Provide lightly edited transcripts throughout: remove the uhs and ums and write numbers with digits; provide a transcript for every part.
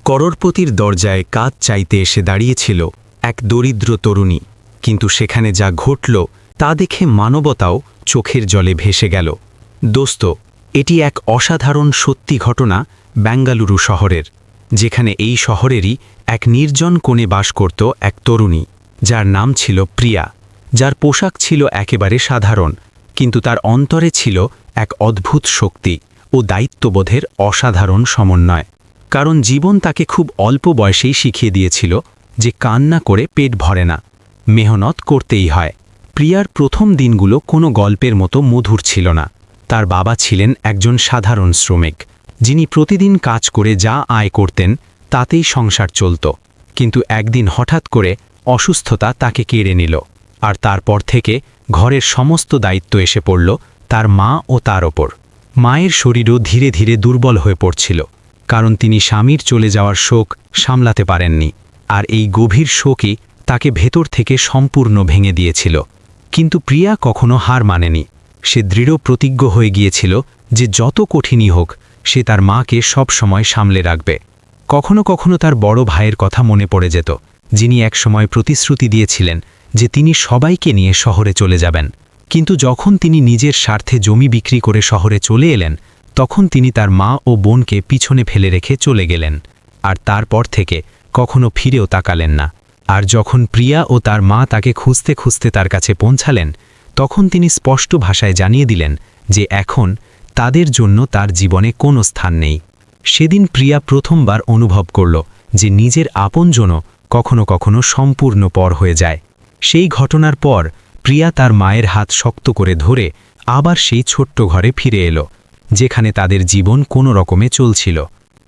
করোড়পতির দরজায় কাজ চাইতে এসে দাঁড়িয়েছিল এক দরিদ্র তরুণী, কিন্তু সেখানে যা ঘটল তা দেখে মানবতাও চোখের জলে ভেসে গেল। দোস্ত, এটি এক অসাধারণ সত্যি ঘটনা বেঙ্গালুরু শহরের, যেখানে এই শহরেরই এক নির্জন কোণে বাস করত এক তরুণী, যার নাম ছিল প্রিয়া, যার পোশাক ছিল একেবারে সাধারণ, কিন্তু তার অন্তরে ছিল এক অদ্ভুত শক্তি ও দায়িত্ববোধের অসাধারণ সমন্বয়। কারণ জীবন তাকে খুব অল্প বয়সেই শিখিয়ে দিয়েছিল যে কান্না করে পেট ভরে না, মেহনত করতেই হয়। প্রিয়ার প্রথম দিনগুলো কোনো গল্পের মতো মধুর ছিল না। তার বাবা ছিলেন একজন সাধারণ শ্রমিক, যিনি প্রতিদিন কাজ করে যা আয় করতেন তাতেই সংসার চলত। কিন্তু একদিন হঠাৎ করে অসুস্থতা তাকে কেড়ে নিল, আর তারপর থেকে ঘরের সমস্ত দায়িত্ব এসে পড়ল তার মা ও তার ওপর। মায়ের শরীরও ধীরে ধীরে দুর্বল হয়ে পড়ছিল, কারণ তিনি স্বামীর চলে যাওয়ার শোক সামলাতে পারেননি, আর এই গভীর শোকই তাকে ভেতর থেকে সম্পূর্ণ ভেঙে দিয়েছিল। কিন্তু প্রিয়া কখনো হার মানেনি। সে দৃঢ় প্রতিজ্ঞ হয়ে গিয়েছিল যে যত কঠিনই হোক সে তার মাকে সব সময় সামলে রাখবে। কখনো কখনো তার বড় ভাইয়ের কথা মনে পড়ে যেত, যিনি একসময় প্রতিশ্রুতি দিয়েছিলেন যে তিনি সবাইকে নিয়ে শহরে চলে যাবেন। কিন্তু যখন তিনি নিজের স্বার্থে জমি বিক্রি করে শহরে চলে এলেন, তখন তিনি তার মা ও বোনকে পিছনে ফেলে রেখে চলে গেলেন, আর তারপর থেকে কখনো ফিরেও তাকালেন না। আর যখন প্রিয়া ও তার মা তাকে খুঁজতে খুঁজতে তার কাছে পৌঁছালেন, তখন তিনি স্পষ্ট ভাষায় জানিয়ে দিলেন যে এখন তাদের জন্য তার জীবনে কোনো স্থান নেই। সেদিন প্রিয়া প্রথমবার অনুভব করল যে নিজের আপনজনও কখনো কখনো সম্পূর্ণ পর হয়ে যায়। সেই ঘটনার পর প্রিয়া তার মায়ের হাত শক্ত করে ধরে আবার সেই ছোট্ট ঘরে ফিরে এলো, যেখানে তাদের জীবন কোনো রকমে চলছিল।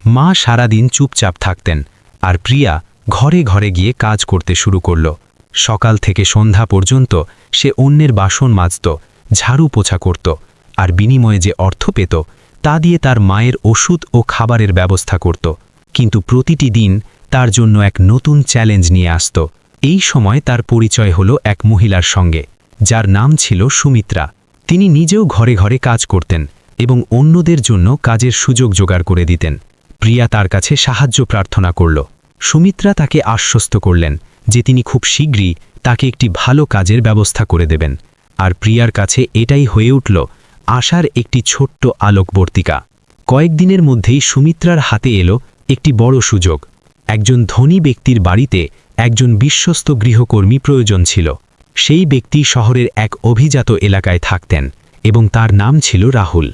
মা সারাদিন চুপচাপ থাকতেন, আর প্রিয়া ঘরে ঘরে গিয়ে কাজ করতে শুরু করল। সকাল থেকে সন্ধ্যা পর্যন্ত সে অন্যের বাসন মাজত, ঝাড়ু পোছা করত, আর বিনিময়ে যে অর্থ পেত তা দিয়ে তার মায়ের ওষুধ ও খাবারের ব্যবস্থা করত। কিন্তু প্রতিটি দিন তার জন্য এক নতুন চ্যালেঞ্জ নিয়ে আসত। এই সময় তার পরিচয় হলো এক মহিলার সঙ্গে, যার নাম ছিল সুমিত্রা। তিনি নিজেও ঘরে ঘরে কাজ করতেন এবং অন্যদের জন্য কাজের সুযোগ জোগাড় করে দিতেন। প্রিয়া তার কাছে সাহায্য প্রার্থনা করল। সুমিত্রা তাকে আশ্বস্ত করলেন যে তিনি খুব শীঘ্রই তাকে একটি ভালো কাজের ব্যবস্থা করে দেবেন। আর প্রিয়ার কাছে এটাই হয়ে উঠল আশার একটি ছোট্ট আলোকবর্তিকা। কয়েকদিনের মধ্যেই সুমিত্রার হাতে এলো একটি বড় সুযোগ। একজন ধনী ব্যক্তির বাড়িতে একজন বিশ্বস্ত গৃহকর্মী প্রয়োজন ছিল। সেই ব্যক্তি শহরের এক অভিজাত এলাকায় থাকতেন এবং তার নাম ছিল রাহুল।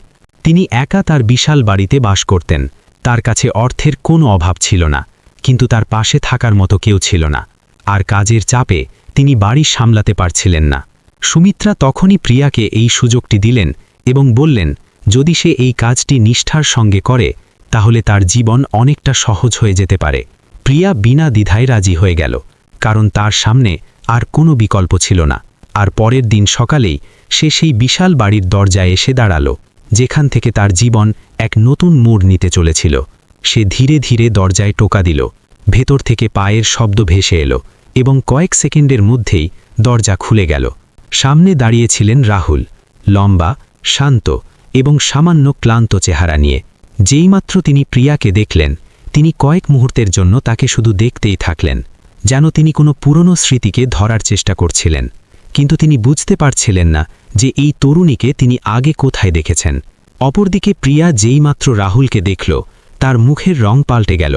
তিনি একা তার বিশাল বাড়িতে বাস করতেন। তার কাছে অর্থের কোনো অভাব ছিল না, কিন্তু তার পাশে থাকার মতো কেউ ছিল না, আর কাজের চাপে তিনি বাড়ি সামলাতে পারছিলেন না। সুমিত্রা তখনই প্রিয়াকে এই সুযোগটি দিলেন এবং বললেন যদি সে এই কাজটি নিষ্ঠার সঙ্গে করে তাহলে তার জীবন অনেকটা সহজ হয়ে যেতে পারে। প্রিয়া বিনা দ্বিধায় রাজি হয়ে গেল, কারণ তার সামনে আর কোনো বিকল্প ছিল না। আর পরের দিন সকালেই সে সেই বিশাল বাড়ির দরজায় এসে দাঁড়ালো, যেখান থেকে তার জীবন এক নতুন মোড় নিতে চলেছিল। সে ধীরে ধীরে দরজায় টোকা দিল। ভেতর থেকে পায়ের শব্দ ভেসে এলো এবং কয়েক সেকেন্ডের মধ্যেই দরজা খুলে গেল। সামনে দাঁড়িয়েছিলেন রাহুল, লম্বা, শান্ত এবং সামান্য ক্লান্ত চেহারা নিয়ে। যেইমাত্র তিনি প্রিয়াকে দেখলেন, তিনি কয়েক মুহূর্তের জন্য তাকে শুধু দেখতেই থাকলেন, যেন তিনি কোনো পুরনো স্মৃতিকে ধরার চেষ্টা করছিলেন। কিন্তু তিনি বুঝতে পারছিলেন না যে এই তরুণীকে তিনি আগে কোথায় দেখেছেন। অপরদিকে প্রিয়া যেইমাত্র রাহুলকে দেখল, তার মুখের রং পাল্টে গেল।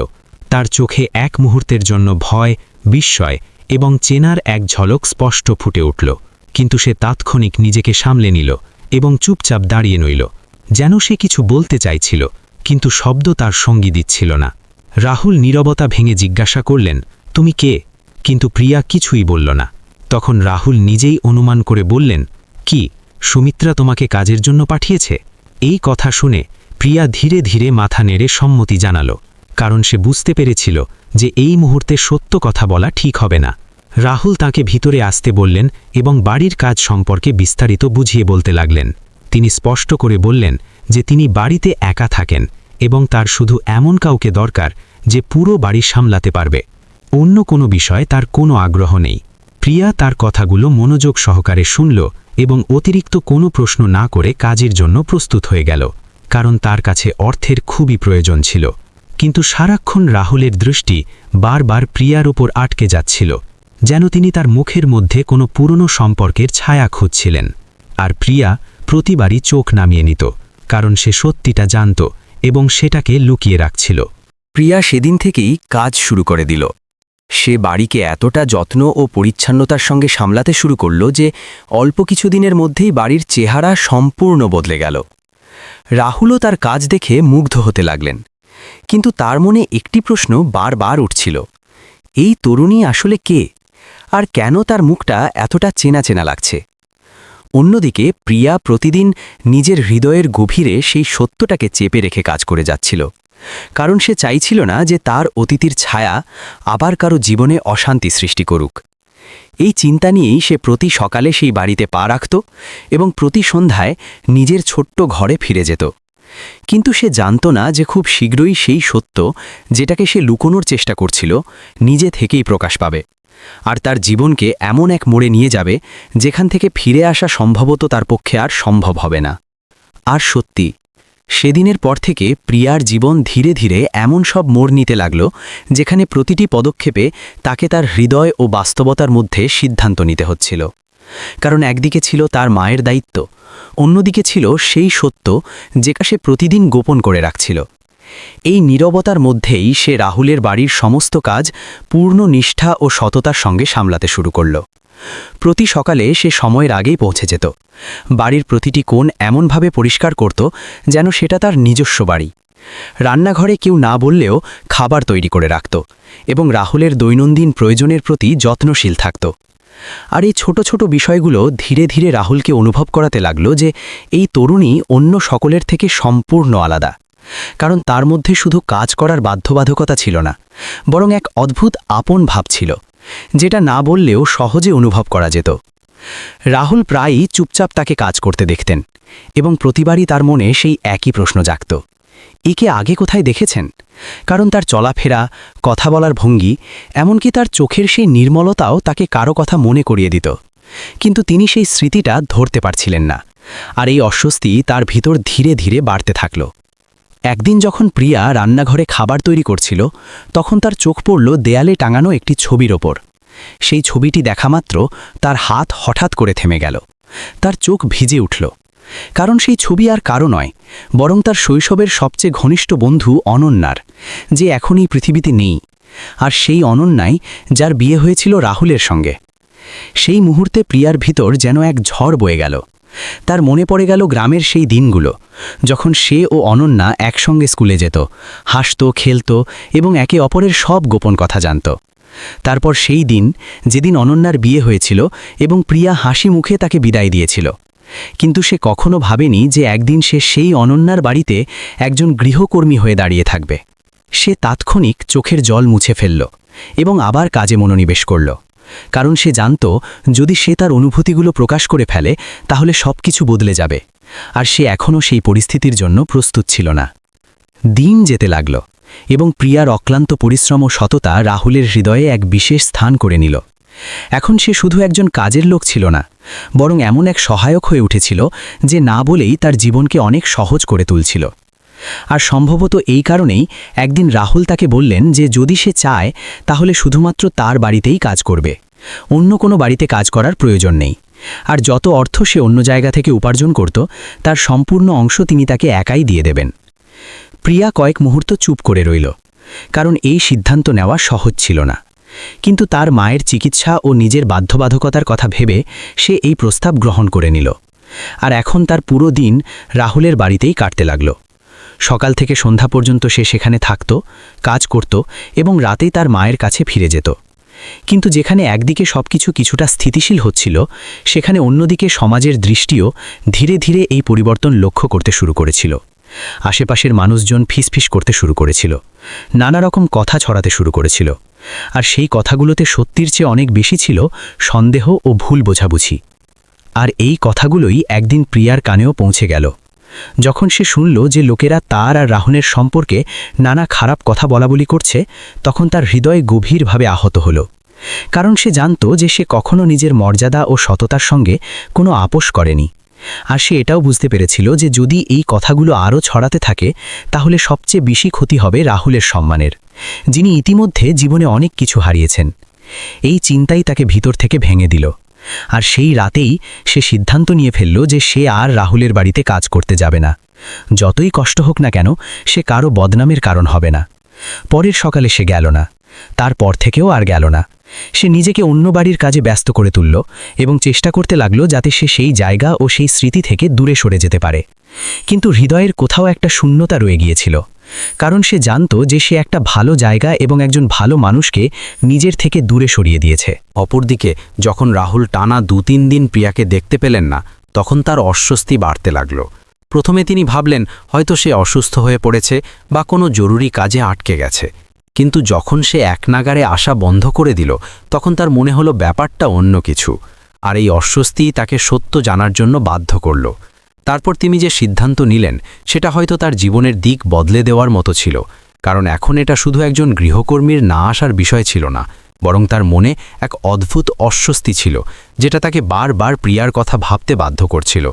তার চোখে এক মুহূর্তের জন্য ভয়, বিস্ময় এবং চেনার এক ঝলক স্পষ্ট ফুটে উঠল। কিন্তু সে তাৎক্ষণিক নিজেকে সামলে নিল এবং চুপচাপ দাঁড়িয়ে রইল, যেন সে কিছু বলতে চাইছিল, কিন্তু শব্দ তার সঙ্গী দিচ্ছিল না। রাহুল নীরবতা ভেঙে জিজ্ঞাসা করলেন, তুমি কে? কিন্তু প্রিয়া কিছুই বলল না। তখন রাহুল নিজেই অনুমান করে বললেন, কি, সুমিত্রা তোমাকে কাজের জন্য পাঠিয়েছে? এই কথা শুনে প্রিয়া ধীরে ধীরে মাথা নেড়ে সম্মতি জানালো, কারণ সে বুঝতে পেরেছিল যে এই মুহূর্তে সত্য কথা বলা ঠিক হবে না। রাহুল তাকে ভিতরে আসতে বললেন এবং বাড়ির কাজ সম্পর্কে বিস্তারিত বুঝিয়ে বলতে লাগলেন। তিনি স্পষ্ট করে বললেন যে তিনি বাড়িতে একা থাকেন এবং তার শুধু এমন কাউকে দরকার যে পুরো বাড়ি সামলাতে পারবে। অন্য কোনো বিষয়ে তার কোনো আগ্রহ নেই। প্রিয়া তার কথাগুলো মনোযোগ সহকারে শুনল এবং অতিরিক্ত কোনো প্রশ্ন না করে কাজের জন্য প্রস্তুত হয়ে গেল, কারণ তার কাছে অর্থের খুবই প্রয়োজন ছিল। কিন্তু সারাক্ষণ রাহুলের দৃষ্টি বারবার প্রিয়ার উপর আটকে যাচ্ছিল, যেন তিনি তার মুখের মধ্যে কোনো পুরনো সম্পর্কের ছায়া খুঁজছিলেন। আর প্রিয়া প্রতিবারই চোখ নামিয়ে নিত, কারণ সে সত্যিটা জানত এবং সেটাকে লুকিয়ে রাখছিল। প্রিয়া সেদিন থেকেই কাজ শুরু করে দিল। সে বাড়িকে এতটা যত্ন ও পরিচ্ছন্নতার সঙ্গে সামলাতে শুরু করল যে অল্প কিছুদিনের মধ্যেই বাড়ির চেহারা সম্পূর্ণ বদলে গেল। রাহুলও তার কাজ দেখে মুগ্ধ হতে লাগলেন, কিন্তু তার মনে একটি প্রশ্ন বারবার উঠছিল, এই তরুণী আসলে কে, আর কেন তার মুখটা এতটা চেনা চেনা লাগছে। অন্যদিকে প্রিয়া প্রতিদিন নিজের হৃদয়ের গভীরে সেই সত্যটাকে চেপে রেখে কাজ করে যাচ্ছিল, কারণ সে চাইছিল না যে তার অতীতের ছায়া আবার কারো জীবনে অশান্তি সৃষ্টি করুক। এই চিন্তা নিয়েই সে প্রতি সকালে সেই বাড়িতে পা রাখত এবং প্রতি সন্ধ্যায় নিজের ছোট্ট ঘরে ফিরে যেত। কিন্তু সে জানত না যে খুব শীঘ্রই সেই সত্য, যেটাকে সে লুকোনোর চেষ্টা করছিল, নিজে থেকেই প্রকাশ পাবে, আর তার জীবনকে এমন এক মোড়ে নিয়ে যাবে যেখান থেকে ফিরে আসা সম্ভবত তার পক্ষে আর সম্ভব হবে না। আর সত্যি, সেদিনের পর থেকে প্রিয়ার জীবন ধীরে ধীরে এমন সব মোড় নিতে লাগল যেখানে প্রতিটি পদক্ষেপে তাকে তার হৃদয় ও বাস্তবতার মধ্যে সিদ্ধান্ত নিতে হচ্ছিল। কারণ একদিকে ছিল তার মায়ের দায়িত্ব, অন্যদিকে ছিল সেই সত্য যেটা সে প্রতিদিন গোপন করে রাখছিল। এই নীরবতার মধ্যেই সে রাহুলের বাড়ির সমস্ত কাজ পূর্ণ নিষ্ঠা ও সততার সঙ্গে সামলাতে শুরু করল। প্রতি সকালে সে সময়ের আগেই পৌঁছে যেত, বাড়ির প্রতিটি কোণ এমনভাবে পরিষ্কার করত যেন সেটা তার নিজস্ব বাড়ি। রান্নাঘরে কেউ না বললেও খাবার তৈরি করে রাখত এবং রাহুলের দৈনন্দিন প্রয়োজনের প্রতি যত্নশীল থাকত। আর এই ছোট ছোট বিষয়গুলো ধীরে ধীরে রাহুলকে অনুভব করাতে লাগল যে এই তরুণী অন্য সকলের থেকে সম্পূর্ণ আলাদা, কারণ তার মধ্যে শুধু কাজ করার বাধ্যবাধকতা ছিল না, বরং এক অদ্ভুত আপন ভাব ছিল, যেটা না বললেও সহজে অনুভব করা যেত। রাহুল প্রায়ই চুপচাপ তাকে কাজ করতে দেখতেন এবং প্রতিবারই তার মনে সেই একই প্রশ্ন জাগত, একে আগে কোথায় দেখেছেন? কারণ তার চলাফেরা, কথা বলার ভঙ্গি, এমনকি তার চোখের সেই নির্মলতাও তাকে কারো কথা মনে করিয়ে দিত। কিন্তু তিনি সেই স্মৃতিটা ধরতে পারছিলেন না, আর এই অস্বস্তি তার ভিতর ধীরে ধীরে বাড়তে থাকল। একদিন যখন প্রিয়া রান্নাঘরে খাবার তৈরি করছিল, তখন তার চোখ পড়ল দেয়ালে টাঙানো একটি ছবির ওপর। সেই ছবিটি দেখামাত্র তার হাত হঠাৎ করে থেমে গেল, তার চোখ ভিজে উঠল, কারণ সেই ছবি আর কারো নয়, বরং তার শৈশবের সবচেয়ে ঘনিষ্ঠ বন্ধু অনন্যার, যে এখন এই পৃথিবীতে নেই, আর সেই অনন্যাই যার বিয়ে হয়েছিল রাহুলের সঙ্গে। সেই মুহূর্তে প্রিয়ার ভিতর যেন এক ঝড় বয়ে গেল। তার মনে পড়ে গেল গ্রামের সেই দিনগুলো, যখন সে ও অনন্যা একসঙ্গে স্কুলে যেত, হাসত, খেলত এবং একে অপরের সব গোপন কথা জানত। তারপর সেই দিন যেদিন অনন্যার বিয়ে হয়েছিল এবং প্রিয়া হাসি মুখে তাকে বিদায় দিয়েছিল। কিন্তু সে কখনো ভাবেনি যে একদিন সে সেই অনন্যার বাড়িতে একজন গৃহকর্মী হয়ে দাঁড়িয়ে থাকবে। সে তাৎক্ষণিক চোখের জল মুছে ফেলল এবং আবার কাজে মনোনিবেশ করল, কারণ সে জানত যদি সে তার অনুভূতিগুলো প্রকাশ করে ফেলে তাহলে সবকিছু বদলে যাবে, আর সে এখনও সেই পরিস্থিতির জন্য প্রস্তুত ছিল না। দিন যেতে লাগল এবং প্রিয়ার অক্লান্ত পরিশ্রম ও সততা রাহুলের হৃদয়ে এক বিশেষ স্থান করে নিল। এখন সে শুধু একজন কাজের লোক ছিল না, বরং এমন এক সহায়ক হয়ে উঠেছিল যে না বলেই তার জীবনকে অনেক সহজ করে তুলছিল। আর সম্ভবত এই কারণেই একদিন রাহুল তাকে বললেন যে যদি সে চায় তাহলে শুধুমাত্র তার বাড়িতেই কাজ করবে, অন্য কোনো বাড়িতে কাজ করার প্রয়োজন নেই, আর যত অর্থ সে অন্য জায়গা থেকে উপার্জন করত তার সম্পূর্ণ অংশ তিনি তাকে একাই দিয়ে দেবেন। প্রিয়া কয়েক মুহূর্ত চুপ করে রইল, কারণ এই সিদ্ধান্ত নেওয়া সহজ ছিল না। কিন্তু তার মায়ের চিকিৎসা ও নিজের বাধ্যবাধকতার কথা ভেবে সে এই প্রস্তাব গ্রহণ করে নিল। আর এখন তার পুরো দিন রাহুলের বাড়িতেই কাটতে লাগল। সকাল থেকে সন্ধ্যা পর্যন্ত সে সেখানে থাকত, কাজ করত এবং রাতেই তার মায়ের কাছে ফিরে যেত। কিন্তু যেখানে একদিকে সবকিছু কিছুটা স্থিতিশীল হচ্ছিল, সেখানে অন্যদিকে সমাজের দৃষ্টিও ধীরে ধীরে এই পরিবর্তন লক্ষ্য করতে শুরু করেছিল। আশেপাশের মানুষজন ফিসফিস করতে শুরু করেছিল, নানা রকম কথা ছড়াতে শুরু করেছিল, আর সেই কথাগুলোতে সত্যির চেয়ে অনেক বেশি ছিল সন্দেহ ও ভুল বোঝাবুঝি। আর এই কথাগুলোই একদিন প্রিয়ার কানেও পৌঁছে গেল। যখন সে শুনল যে লোকেরা তার আর রাহুলের সম্পর্কে নানা খারাপ কথা বলাবলি করছে, তখন তার হৃদয় গভীরভাবে আহত হল, কারণ সে জানত যে সে কখনো নিজের মর্যাদা ও সততার সঙ্গে কোনো আপোষ করেনি। আর সে এটাও বুঝতে পেরেছিল যে যদি এই কথাগুলো আরও ছড়াতে থাকে তাহলে সবচেয়ে বেশি ক্ষতি হবে রাহুলের সম্মানের, যিনি ইতিমধ্যে জীবনে অনেক কিছু হারিয়েছেন। এই চিন্তাই তাকে ভিতর থেকে ভেঙে দিল। আর সেই রাতেই সে সিদ্ধান্ত নিয়ে ফেলল যে সে আর রাহুলের বাড়িতে কাজ করতে যাবে না। যতই কষ্ট হোক না কেন, সে কারো বদনামের কারণ হবে না। পরের সকালে সে গেল না, তারপর থেকেও আর গেল না। সে নিজেকে অন্য বাড়ির কাজে ব্যস্ত করে তুলল এবং চেষ্টা করতে লাগলো যাতে সে সেই জায়গা ও সেই স্মৃতি থেকে দূরে সরে যেতে পারে। কিন্তু হৃদয়ের কোথাও একটা শূন্যতা রয়ে গিয়েছিল, কারণ সে জানত যে সে একটা ভালো জায়গা এবং একজন ভালো মানুষকে নিজের থেকে দূরে সরিয়ে দিয়েছে। অপরদিকে যখন রাহুল টানা 2-3 দিন প্রিয়াকে দেখতে পেলেন না, তখন তার অস্বস্তি বাড়তে লাগল। প্রথমে তিনি ভাবলেন হয়তো সে অসুস্থ হয়ে পড়েছে বা কোনো জরুরি কাজে আটকে গেছে, কিন্তু যখন সে একনাগাড়ে আসা বন্ধ করে দিল তখন তার মনে হলো ব্যাপারটা অন্য কিছু, আর এই অস্বস্তিই তাকে সত্য জানার জন্য বাধ্য করল। তারপর তিনি যে সিদ্ধান্ত নিলেন সেটা হয়তো তার জীবনের দিক বদলে দেওয়ার মতো ছিল, কারণ এখন এটা শুধু একজন গৃহকর্মীর না আসার বিষয় ছিল না, বরং তার মনে এক অদ্ভুত অস্বস্তি ছিল যেটা তাকে বারবার প্রিয়ার কথা ভাবতে বাধ্য করছিল।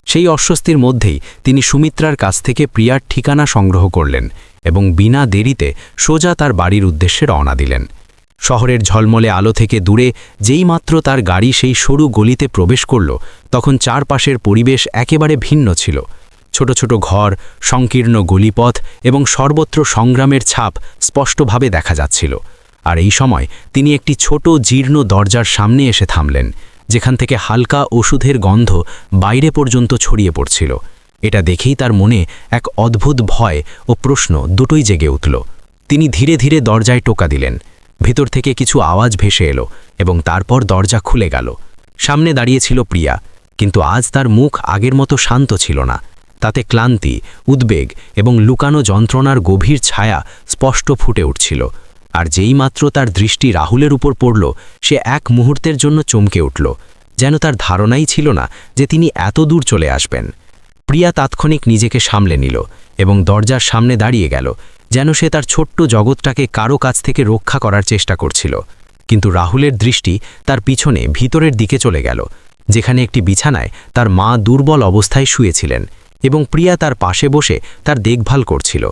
সেই অস্বস্তির মধ্যেই তিনি সুমিত্রার কাছ থেকে প্রিয়ার ঠিকানা সংগ্রহ করলেন এবং বিনা দেরিতে সোজা তার বাড়ির উদ্দেশ্যে রওনা দিলেন। শহরের ঝলমলে আলো থেকে দূরে যেইমাত্র তার গাড়ি সেই সরু গলিতে প্রবেশ করল, তখন চারপাশের পরিবেশ একেবারে ভিন্ন ছিল। ছোট ছোট ঘর, সংকীর্ণ গলিপথ এবং সর্বত্র সংগ্রামের ছাপ স্পষ্টভাবে দেখা যাচ্ছিল। আর এই সময় তিনি একটি ছোট জীর্ণ দরজার সামনে এসে থামলেন, যেখান থেকে হালকা ওষুধের গন্ধ বাইরে পর্যন্ত ছড়িয়ে পড়ছিল। এটা দেখেই তার মনে এক অদ্ভুত ভয় ও প্রশ্ন দুটোই জেগে উঠল। তিনি ধীরে ধীরে দরজায় টোকা দিলেন। ভিতর থেকে কিছু আওয়াজ ভেসে এলো এবং তারপর দরজা খুলে গেল। সামনে দাঁড়িয়েছিল প্রিয়া, কিন্তু আজ তার মুখ আগের মতো শান্ত ছিল না। তাতে ক্লান্তি, উদ্বেগ এবং লুকানো যন্ত্রণার গভীর ছায়া স্পষ্ট ফুটে উঠছিল। আর যেইমাত্র তার দৃষ্টি রাহুলের উপর পড়ল, সে এক মুহূর্তের জন্য চমকে উঠল, যেন তার ধারণাই ছিল না যে তিনি এত দূর চলে আসবেন। প্রিয়া তাৎক্ষণিক নিজেকে সামলে নিল এবং দরজার সামনে দাঁড়িয়ে গেল, যেন সে তার ছোট্ট জগৎটাকে কারো কাছ থেকে রক্ষা করার চেষ্টা করছিল। কিন্তু রাহুলের দৃষ্টি তার পিছনে ভিতরের দিকে চলে গেল, যেখানে একটি বিছানায় তার মা দুর্বল অবস্থায় শুয়েছিলেন এবং প্রিয়া তার পাশে বসে তার দেখভাল করছিল।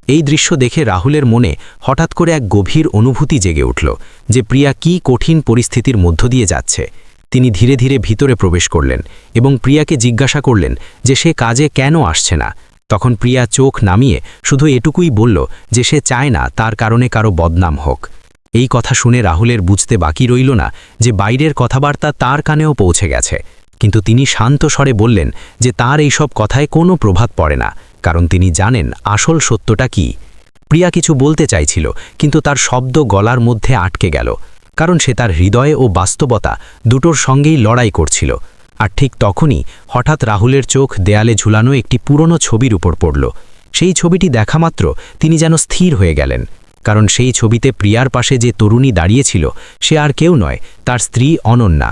এই দৃশ্য দেখে রাহুলের মনে হঠাৎ করে এক গভীর অনুভূতি জেগে উঠল যে প্রিয়া কী কঠিন পরিস্থিতির মধ্য দিয়ে যাচ্ছে। তিনি ধীরে ধীরে ভিতরে প্রবেশ করলেন এবং প্রিয়াকে জিজ্ঞাসা করলেন যে সে কাজে কেন আসছে না। তখন প্রিয়া চোখ নামিয়ে শুধু এটুকুই বলল যে সে চায় না তার কারণে কারো বদনাম হোক। এই কথা শুনে রাহুলের বুঝতে বাকি রইল না যে বাইরের কথাবার্তা তার কানেও পৌঁছে গেছে, কিন্তু তিনি শান্ত স্বরে বললেন যে তার এইসব কথায় কোনো প্রভাব পড়ে না, কারণ তিনি জানেন আসল সত্যটা কি। প্রিয়া কিছু বলতে চাইছিল, কিন্তু তার শব্দ গলার মধ্যে আটকে গেল, কারণ সে তার হৃদয় ও বাস্তবতা দুটোর সঙ্গেই লড়াই করছিল। আর ঠিক তখনই হঠাৎ রাহুলের চোখ দেয়ালে ঝুলানো একটি পুরনো ছবির উপর পড়ল। সেই ছবিটি দেখামাত্র তিনি যেন স্থির হয়ে গেলেন, কারণ সেই ছবিতে প্রিয়ার পাশে যে তরুণী দাঁড়িয়েছিল সে আর কেউ নয়, তার স্ত্রী অনন্যা।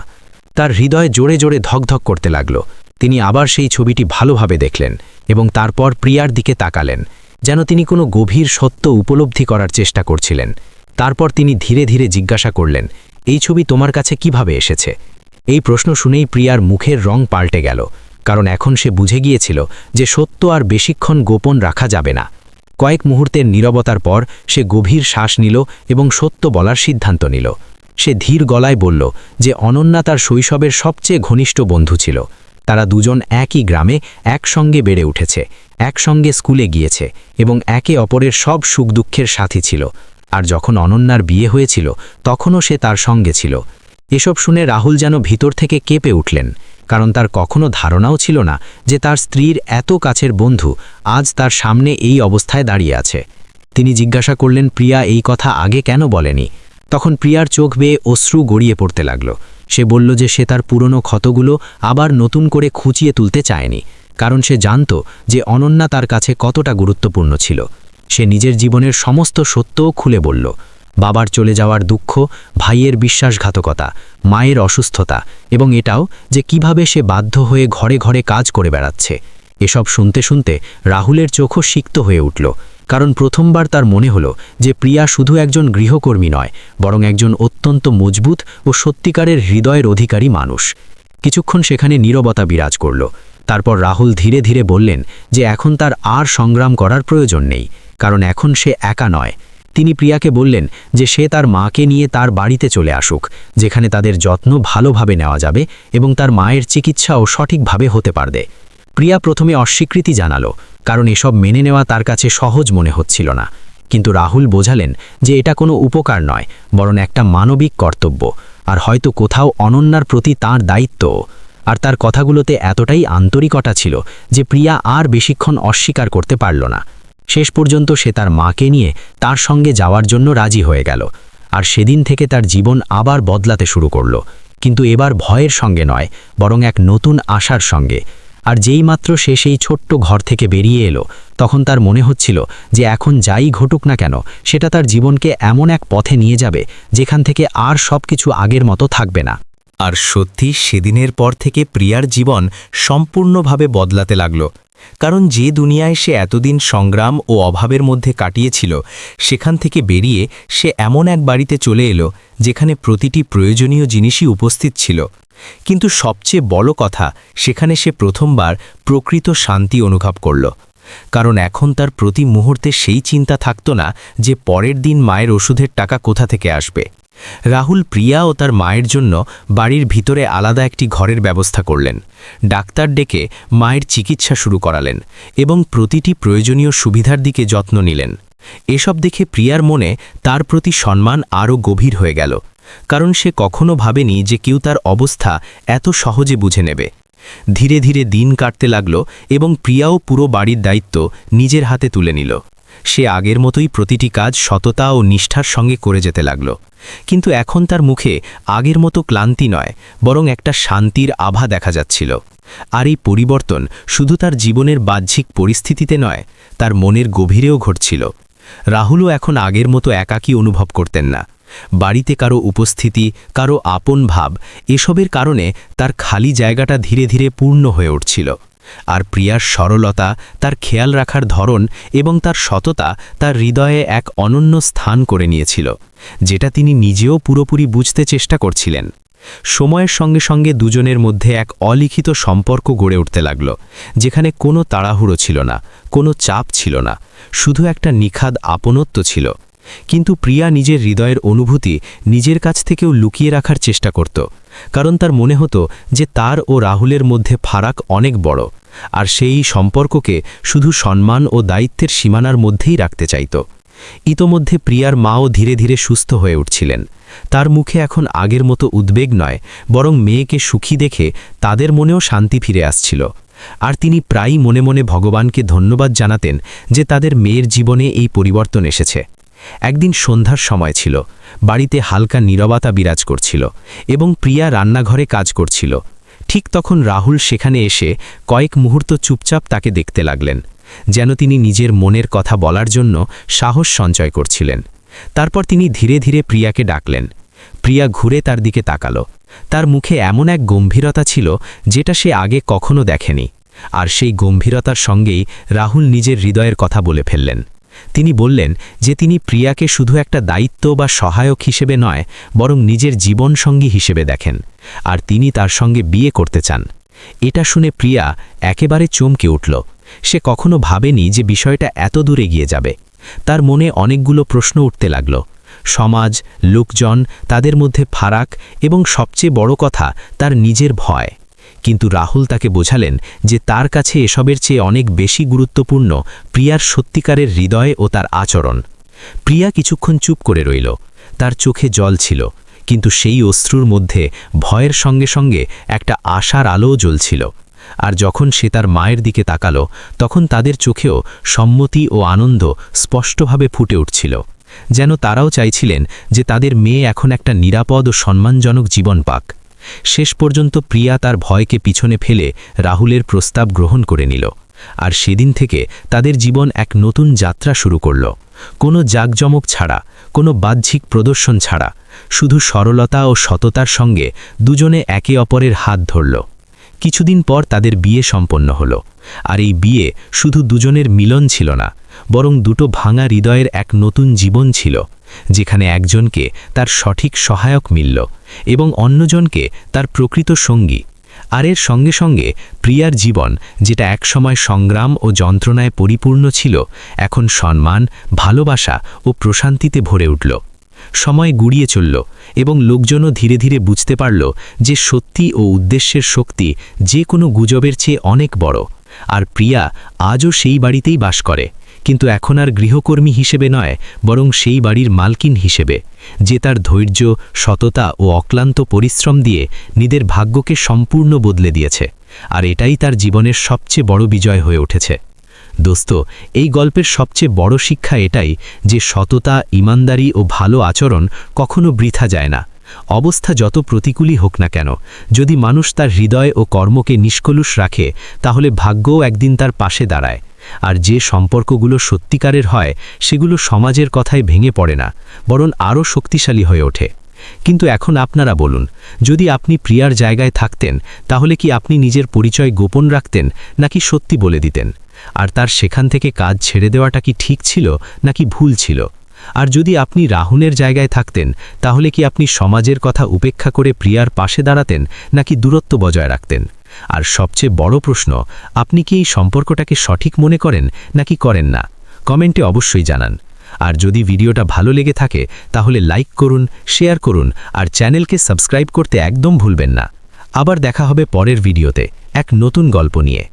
তার হৃদয় জোরে জোরে ধকধক করতে লাগল। তিনি আবার সেই ছবিটি ভালোভাবে দেখলেন এবং তারপর প্রিয়ার দিকে তাকালেন, যেন তিনি কোনো গভীর সত্য উপলব্ধি করার চেষ্টা করছিলেন। তারপর তিনি ধীরে ধীরে জিজ্ঞাসা করলেন, এই ছবি তোমার কাছে কিভাবে এসেছে? এই প্রশ্ন শুনেই প্রিয়ার মুখের রং পাল্টে গেল, কারণ এখন সে বুঝে গিয়েছিল যে সত্য আর বেশিক্ষণ গোপন রাখা যাবে না। কয়েক মুহূর্তের নীরবতার পর সে গভীর শ্বাস নিল এবং সত্য বলার সিদ্ধান্ত নিল। সে ধীর গলায় বলল যে অনন্যা তার শৈশবের সবচেয়ে ঘনিষ্ঠ বন্ধু ছিল। তারা দুজন একই গ্রামে একসঙ্গে বেড়ে উঠেছে, একসঙ্গে স্কুলে গিয়েছে এবং একে অপরের সব সুখ দুঃখের সাথী ছিল। আর যখন অনন্যার বিয়ে হয়েছিল তখনও সে তার সঙ্গে ছিল। এসব শুনে রাহুল যেন ভিতর থেকে কেঁপে উঠলেন, কারণ তার কখনো ধারণাও ছিল না যে তার স্ত্রীর এত কাছের বন্ধু আজ তার সামনে এই অবস্থায় দাঁড়িয়ে আছে। তিনি জিজ্ঞাসা করলেন প্রিয়া এই কথা আগে কেন বলেনি। তখন প্রিয়ার চোখ বেয়ে অশ্রু গড়িয়ে পড়তে লাগল। সে বলল যে সে তার পুরনো ক্ষতগুলো আবার নতুন করে খুঁচিয়ে তুলতে চায়নি, কারণ সে জানত যে অনন্যা তার কাছে কতটা গুরুত্বপূর্ণ ছিল। সে নিজের জীবনের সমস্ত সত্যও খুলে বলল, বাবার চলে যাওয়ার দুঃখ, ভাইয়ের বিশ্বাসঘাতকতা, মায়ের অসুস্থতা এবং এটাও যে কিভাবে সে বাধ্য হয়ে ঘরে ঘরে কাজ করে বেড়াচ্ছে। এসব শুনতে শুনতে রাহুলের চোখও সিক্ত হয়ে উঠল, কারণ প্রথমবার তার মনে হলো যে প্রিয়া শুধু একজন গৃহকর্মী নয়, বরং একজন অত্যন্ত মজবুত ও সত্যিকারের হৃদয়ের অধিকারী মানুষ। কিছুক্ষণ সেখানে নীরবতা বিরাজ করল। তারপর রাহুল ধীরে ধীরে বললেন যে এখন তার আর সংগ্রাম করার প্রয়োজন নেই, কারণ এখন সে একা নয়। তিনি প্রিয়াকে বললেন যে সে তার মাকে নিয়ে তার বাড়িতে চলে আসুক, যেখানে তাদের যত্ন ভালোভাবে নেওয়া যাবে এবং তার মায়ের চিকিৎসাও সঠিকভাবে হতে পারবে। প্রিয়া প্রথমে অস্বীকৃতি জানালো, কারণ এসব মেনে নেওয়া তার কাছে সহজ মনে হচ্ছিল না। কিন্তু রাহুল বোঝালেন যে এটা কোনো উপকার নয়, বরং একটা মানবিক কর্তব্য, আর হয়তো কোথাও অনন্যার প্রতি তাঁর দায়িত্ব। আর তার কথাগুলোতে এতটাই আন্তরিকতা ছিল যে প্রিয়া আর বেশিক্ষণ অস্বীকার করতে পারল না। শেষ পর্যন্ত সে তার মাকে নিয়ে তার সঙ্গে যাওয়ার জন্য রাজি হয়ে গেল। আর সেদিন থেকে তার জীবন আবার বদলাতে শুরু করল, কিন্তু এবার ভয়ের সঙ্গে নয়, বরং এক নতুন আশার সঙ্গে। আর যেইমাত্র সে সেই ছোট্ট ঘর থেকে বেরিয়ে এলো, তখন তার মনে হচ্ছিল যে এখন যাই ঘটুক না কেন, সেটা তার জীবনকে এমন এক পথে নিয়ে যাবে যেখান থেকে আর সবকিছু আগের মতো থাকবে না। আর সত্যি সেদিনের পর থেকে প্রিয়ার জীবন সম্পূর্ণভাবে বদলাতে লাগল। কারণ যে দুনিয়ায় সে এতদিন সংগ্রাম ও অভাবের মধ্যে কাটিয়েছিল, সেখান থেকে বেরিয়ে সে এমন এক বাড়িতে চলে এলো যেখানে প্রতিটি প্রয়োজনীয় জিনিসই উপস্থিত ছিল। কিন্তু সবচেয়ে বড় কথা, সেখানে সে প্রথমবার প্রকৃত শান্তি অনুভব করল। কারণ এখন তার প্রতি মুহূর্তে সেই চিন্তা থাকত না যে পরের দিন মায়ের ওষুধের টাকা কোথা থেকে আসবে। রাহুল প্রিয়া ও তার মায়ের জন্য বাড়ির ভিতরে আলাদা একটি ঘরের ব্যবস্থা করলেন, ডাক্তার ডেকে মায়ের চিকিৎসা শুরু করালেন এবং প্রতিটি প্রয়োজনীয় সুবিধার দিকে যত্ন নিলেন। এসব দেখে প্রিয়ার মনে তার প্রতি সম্মান আরও গভীর হয়ে গেল, কারণ সে কখনো ভাবেনি যে কেউ তার অবস্থা এত সহজে বুঝে নেবে। ধীরে ধীরে দিন কাটতে লাগল এবং প্রিয়াও পুরো বাড়ির দায়িত্ব নিজের হাতে তুলে নিল। সে আগের মতোই প্রতিটি কাজ সততা ও নিষ্ঠার সঙ্গে করে যেতে লাগল। কিন্তু এখন তার মুখে আগের মতো ক্লান্তি নয়, বরং একটা শান্তির আভা দেখা যাচ্ছিল। আর এই পরিবর্তন শুধু তার জীবনের বাহ্যিক পরিস্থিতিতে নয়, তার মনের গভীরেও ঘটছিল। রাহুলও এখন আগের মতো একাকী অনুভব করতেন না। বাড়িতে কারো উপস্থিতি, কারো আপন ভাব, এসবের কারণে তার খালি জায়গাটা ধীরে ধীরে পূর্ণ হয়ে উঠছিল। আর প্রিয়ার সরলতা, তার খেয়াল রাখার ধরন এবং তার সততা তার হৃদয়ে এক অনন্য স্থান করে নিয়েছিল, যেটা তিনি নিজেও পুরোপুরি বুঝতে চেষ্টা করছিলেন। সময়ের সঙ্গে সঙ্গে দুজনের মধ্যে এক অলিখিত সম্পর্ক গড়ে উঠতে লাগল, যেখানে কোনো তাড়াহুড়ো ছিল না, কোনো চাপ ছিল না, শুধু একটা নিখাদ আপনত্ব ছিল। কিন্তু প্রিয়া নিজের হৃদয়ের অনুভূতি নিজের কাছ থেকেও লুকিয়ে রাখার চেষ্টা করত, কারণ তার মনে হতো যে তার ও রাহুলের মধ্যে ফারাক অনেক বড়, আর সেই সম্পর্ককে শুধু সম্মান ও দায়িত্বের সীমানার মধ্যেই রাখতে চাইত। ইতোমধ্যে প্রিয়ার মাও ধীরে ধীরে সুস্থ হয়ে উঠছিলেন। তার মুখে এখন আগের মতো উদ্বেগ নয়, বরং মেয়েকে সুখী দেখে তাদের মনেও শান্তি ফিরে আসছিল। আর তিনি প্রায়ই মনে মনে ভগবানকে ধন্যবাদ জানাতেন যে তাদের মেয়ের জীবনে এই পরিবর্তন এসেছে। একদিন সন্ধ্যার সময় ছিল, বাড়িতে হালকা নীরবতা বিরাজ করছিল এবং প্রিয়া রান্নাঘরে কাজ করছিল। ঠিক তখন রাহুল সেখানে এসে কয়েক মুহূর্ত চুপচাপ তাকে দেখতে লাগলেন, যেন তিনি নিজের মনের কথা বলার জন্য সাহস সঞ্চয় করছিলেন। তারপর তিনি ধীরে ধীরে প্রিয়াকে ডাকলেন। প্রিয়া ঘুরে তার দিকে তাকালো। তার মুখে এমন এক গম্ভীরতা ছিল যেটা সে আগে কখনো দেখেনি। আর সেই গম্ভীরতার সঙ্গেই রাহুল নিজের হৃদয়ের কথা বলে ফেললেন। তিনি বললেন যে তিনি প্রিয়াকে শুধু একটা দায়িত্ব বা সহায়ক হিসেবে নয়, বরং নিজের জীবনসঙ্গী হিসেবে দেখেন, আর তিনি তার সঙ্গে বিয়ে করতে চান। এটা শুনে প্রিয়া একেবারে চমকে উঠল। সে কখনো ভাবেনি যে বিষয়টা এত দূরে গিয়ে যাবে। তার মনে অনেকগুলো প্রশ্ন উঠতে লাগল। সমাজ, লোকজন, তাদের মধ্যে ফারাক এবং সবচেয়ে বড় কথা তার নিজের ভয়। কিন্তু রাহুল তাকে বোঝালেন যে তার কাছে এসবের চেয়ে অনেক বেশি গুরুত্বপূর্ণ প্রিয়ার সত্যিকারের হৃদয় ও তার আচরণ। প্রিয়া কিছুক্ষণ চুপ করে রইল। তার চোখে জল ছিল, কিন্তু সেই অশ্রুর মধ্যে ভয়ের সঙ্গে সঙ্গে একটা আশার আলোও জ্বলছিল। আর যখন সে তার মায়ের দিকে তাকালো, তখন তাদের চোখেও সম্মতি ও আনন্দ স্পষ্টভাবে ফুটে উঠছিল, যেন তারাও চাইছিলেন যে তাদের মেয়ে এখন একটা নিরাপদ ও সম্মানজনক জীবন পাক। শেষ পর্যন্ত প্রিয়া তার ভয়কে পিছনে ফেলে রাহুলের প্রস্তাব গ্রহণ করে নিল। আর সেদিন থেকে তাদের জীবন এক নতুন যাত্রা শুরু করল, কোনো জাঁকজমক ছাড়া, কোনো বাহ্যিক প্রদর্শন ছাড়া, শুধু সরলতা ও সততার সঙ্গে দুজনে একে অপরের হাত ধরল। কিছুদিন পর তাদের বিয়ে সম্পন্ন হল। আর এই বিয়ে শুধু দুজনের মিলন ছিল না, বরং দুটো ভাঙা হৃদয়ের এক নতুন জীবন ছিল, যেখানে একজনকে তার সঠিক সহায়ক মিলল এবং অন্যজনকে তার প্রকৃত সঙ্গী। আর এর সঙ্গে সঙ্গে প্রিয়ার জীবন, যেটা একসময় সংগ্রাম ও যন্ত্রণায় পরিপূর্ণ ছিল, এখন সম্মান, ভালোবাসা ও প্রশান্তিতে ভরে উঠল। সময় গুড়িয়ে চলল এবং লোকজনও ধীরে ধীরে বুঝতে পারল যে সত্যি ও উদ্দেশ্যের শক্তি যে কোনো গুজবের চেয়ে অনেক বড়। আর প্রিয়া আজও সেই বাড়িতেই বাস করে, কিন্তু এখন আর গৃহকর্মী হিসেবে নয়, বরং সেই বাড়ির মালকিন হিসেবে, যে তার ধৈর্য, সততা ও অক্লান্ত পরিশ্রম দিয়ে নিজের ভাগ্যকে সম্পূর্ণ বদলে দিয়েছে। আর এটাই তার জীবনের সবচেয়ে বড় বিজয় হয়ে উঠেছে। দোস্ত, এই গল্পের সবচেয়ে বড় শিক্ষা এটাই যে সততা, ইমানদারি ও ভালো আচরণ কখনো বৃথা যায় না। অবস্থা যত প্রতিকূলই হোক না কেন, যদি মানুষ তার হৃদয় ও কর্মকে নিষ্কলুষ রাখে, তাহলে ভাগ্যও একদিন তার পাশে দাঁড়ায়। আর যে সম্পর্কগুলো সত্যিকারের হয়, সেগুলো সমাজের কথায় ভেঙে পড়ে না, বরং আরও শক্তিশালী হয়ে ওঠে। কিন্তু এখন আপনারা বলুন, যদি আপনি প্রিয়ার জায়গায় থাকতেন, তাহলে কি আপনি নিজের পরিচয় গোপন রাখতেন, নাকি সত্যি বলে দিতেন? আর তার সেখান থেকে কাজ ছেড়ে দেওয়াটা কি ঠিক ছিল, নাকি ভুল ছিল? আর যদি আপনি রাহুলের জায়গায় থাকতেন, তাহলে কি আপনি সমাজের কথা উপেক্ষা করে প্রিয়ার পাশে দাঁড়াতেন, নাকি দূরত্ব বজায় রাখতেন? আর সবচেয়ে বড় প্রশ্ন, আপনি কি এই সম্পর্কটাকে সঠিক মনে করেন, নাকি করেন না? কমেন্টে অবশ্যই জানান। আর যদি ভিডিওটা ভালো লেগে থাকে, তাহলে লাইক করুন, শেয়ার করুন, আর চ্যানেলকে সাবস্ক্রাইব করতে একদম ভুলবেন না। আবার দেখা হবে পরের ভিডিওতে এক নতুন গল্প নিয়ে।